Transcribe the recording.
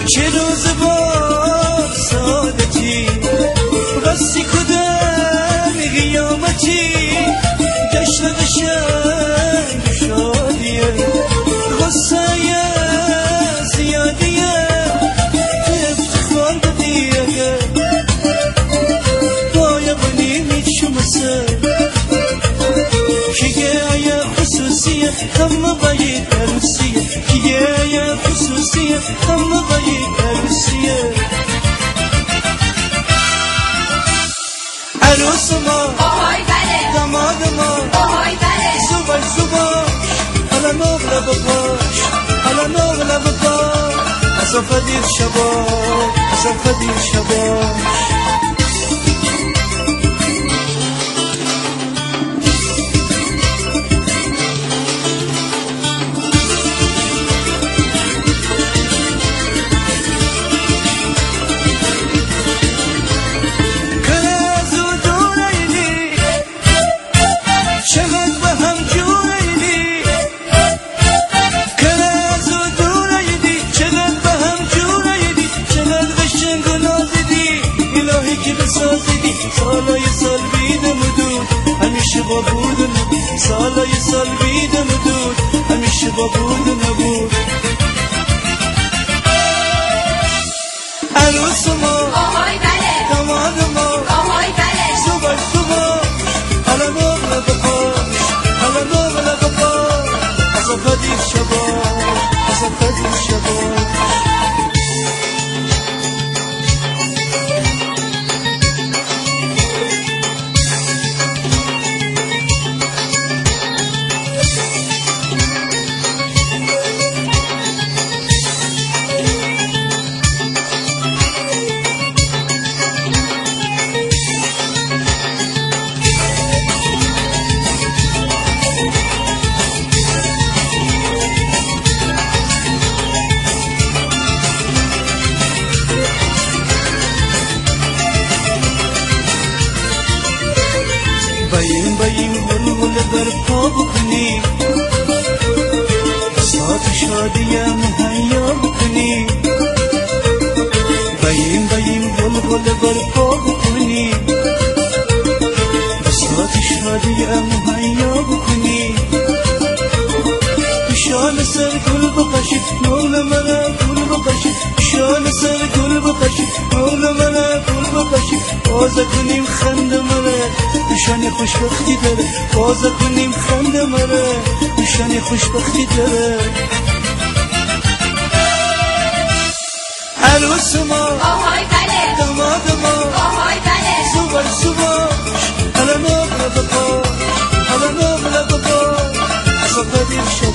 چه روز با سادتی راستی کدام قیامتی جشن قشنگ شادیه غصه زیادیه افتخار بدیه باید بنیمید شمسه که خصوصیة هم باید عروسیه که خصوصیة هم باید عروسیه عروس ما آهای بله داماد ما آهای بله زوباش حالا نغله بپاش حالا نغله بپاش اصافه دیر شباش اصافه دیر شباش سالای سال بیدم دود همیشه با بود نبود سالای سال بیدم دود همیشه با بود نبود عروس ما آهای بله داماد ما آهای بله زوباش حالا نغله بپاش حالا نغله بپاش اصافه دیر شباش اصافه دیر شباش باییم بلبل برپا بکنی ساعت شادی مهیا بکنی باییم بلبل برپا بکنی ساعت شادی مهیا بکنی شال سر گل بخشی مولا ملا گل بخشی شال سر گل بخشی مولا ملا گل بخشی بازه کنیم خنده مره نشان خوشبختی داره بازه کنیم خنده مره نشان خوشبختی داره عروس ما آهای بله داماد ما آهای بله زوباش حالا نغله بپاش حالا نغله بپاش اصافه دیر شد